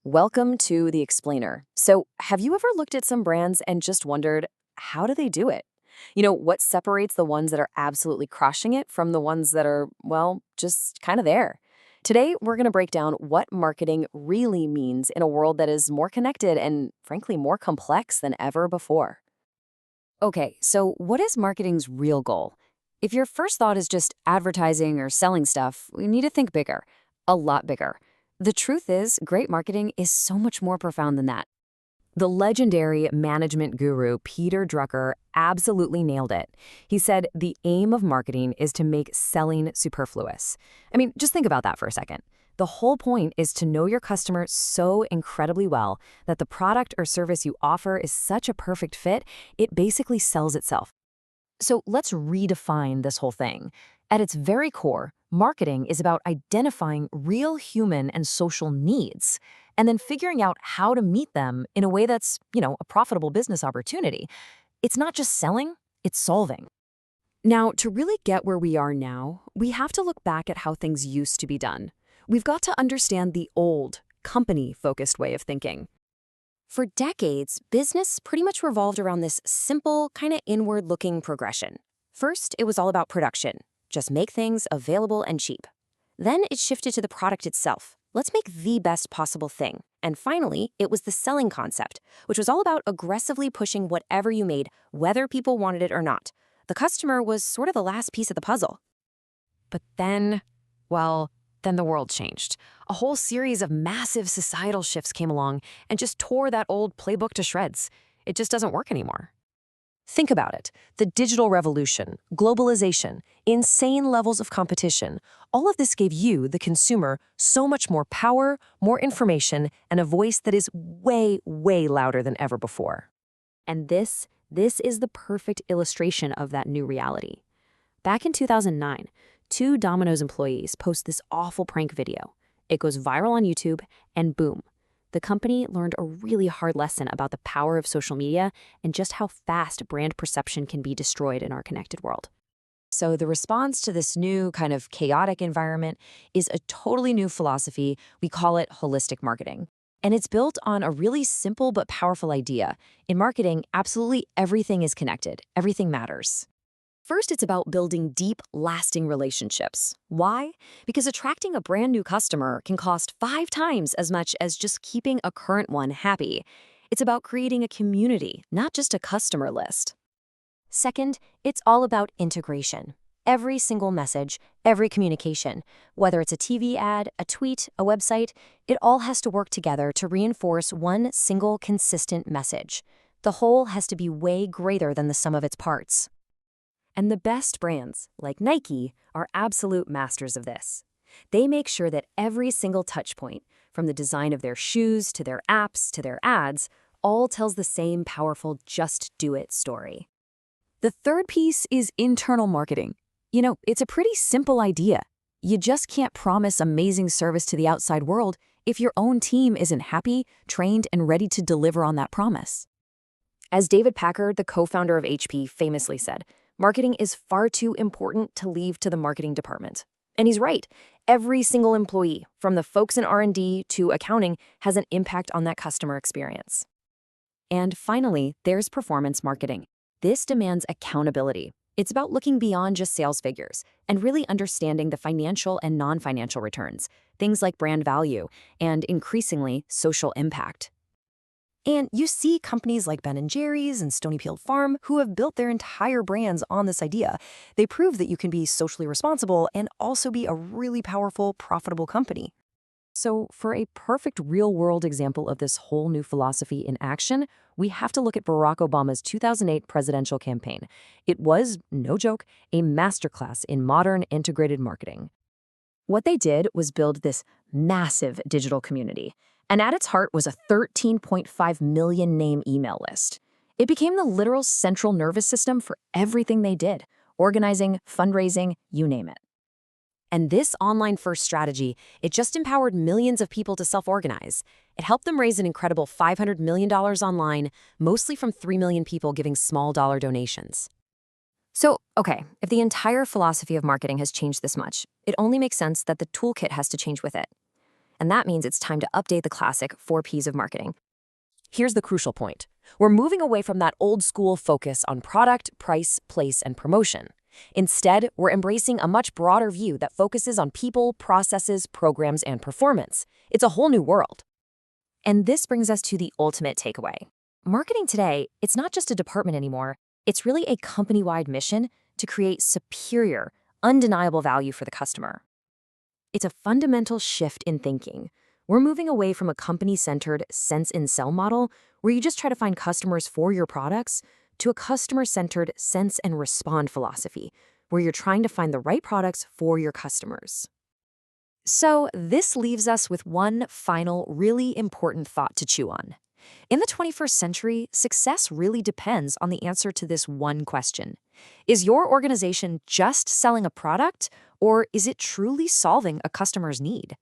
Welcome to The Explainer. So, have you ever looked at some brands and just wondered, how do they do it? What separates the ones that are absolutely crushing it from the ones that are, well, just kind of there? Today, we're going to break down what marketing really means in a world that is more connected and, frankly, more complex than ever before. Okay, so what is marketing's real goal? If your first thought is just advertising or selling stuff, we need to think bigger, a lot bigger. The truth is, great marketing is so much more profound than that. The legendary management guru Peter Drucker absolutely nailed it. He said the aim of marketing is to make selling superfluous. I mean, just think about that for a second. The whole point is to know your customer so incredibly well that the product or service you offer is such a perfect fit, it basically sells itself. So let's redefine this whole thing. At its very core, marketing is about identifying real human and social needs and then figuring out how to meet them in a way that's, a profitable business opportunity. It's not just selling, it's solving. Now, to really get where we are now, we have to look back at how things used to be done. We've got to understand the old, company-focused way of thinking. For decades, business pretty much revolved around this simple, kind of inward-looking progression. First, it was all about production. Just make things available and cheap. Then it shifted to the product itself. Let's make the best possible thing. And finally, it was the selling concept, which was all about aggressively pushing whatever you made, whether people wanted it or not. The customer was sort of the last piece of the puzzle. But then the world changed. A whole series of massive societal shifts came along and just tore that old playbook to shreds. It just doesn't work anymore. Think about it. The digital revolution, globalization, insane levels of competition, all of this gave you, the consumer, so much more power, more information, and a voice that is way, way louder than ever before. And this is the perfect illustration of that new reality. Back in 2009, two Domino's employees post this awful prank video. It goes viral on YouTube, and boom. The company learned a really hard lesson about the power of social media and just how fast brand perception can be destroyed in our connected world. So the response to this new kind of chaotic environment is a totally new philosophy. We call it holistic marketing. And it's built on a really simple but powerful idea. In marketing, absolutely everything is connected. Everything matters. First, it's about building deep, lasting relationships. Why? Because attracting a brand new customer can cost 5 times as much as just keeping a current one happy. It's about creating a community, not just a customer list. Second, it's all about integration. Every single message, every communication, whether it's a TV ad, a tweet, a website, it all has to work together to reinforce one single consistent message. The whole has to be way greater than the sum of its parts. And the best brands, like Nike, are absolute masters of this. They make sure that every single touch point, from the design of their shoes to their apps to their ads, all tells the same powerful just do it story. The third piece is internal marketing. It's a pretty simple idea. You just can't promise amazing service to the outside world if your own team isn't happy, trained, and ready to deliver on that promise. As David Packard, the co-founder of HP, famously said, marketing is far too important to leave to the marketing department. And he's right. Every single employee, from the folks in R&D to accounting, has an impact on that customer experience. And finally, there's performance marketing. This demands accountability. It's about looking beyond just sales figures and really understanding the financial and non-financial returns, things like brand value and, increasingly, social impact. And you see companies like Ben & Jerry's and Stonyfield Farm who have built their entire brands on this idea. They prove that you can be socially responsible and also be a really powerful, profitable company. So for a perfect real-world example of this whole new philosophy in action, we have to look at Barack Obama's 2008 presidential campaign. It was, no joke, a masterclass in modern integrated marketing. What they did was build this massive digital community. And at its heart was a 13.5 million name email list. It became the literal central nervous system for everything they did, organizing, fundraising, you name it. And this online-first strategy, it just empowered millions of people to self-organize. It helped them raise an incredible $500 million online, mostly from 3 million people giving small dollar donations. So, okay, if the entire philosophy of marketing has changed this much, it only makes sense that the toolkit has to change with it. And that means it's time to update the classic 4 Ps of marketing. Here's the crucial point. We're moving away from that old school focus on product, price, place, and promotion. Instead, we're embracing a much broader view that focuses on people, processes, programs, and performance. It's a whole new world. And this brings us to the ultimate takeaway. Marketing today, it's not just a department anymore. It's really a company-wide mission to create superior, undeniable value for the customer. It's a fundamental shift in thinking. We're moving away from a company-centered sense and sell model where you just try to find customers for your products to a customer-centered sense and respond philosophy where you're trying to find the right products for your customers. So this leaves us with one final really important thought to chew on. In the 21st century, success really depends on the answer to this one question. Is your organization just selling a product, or is it truly solving a customer's need?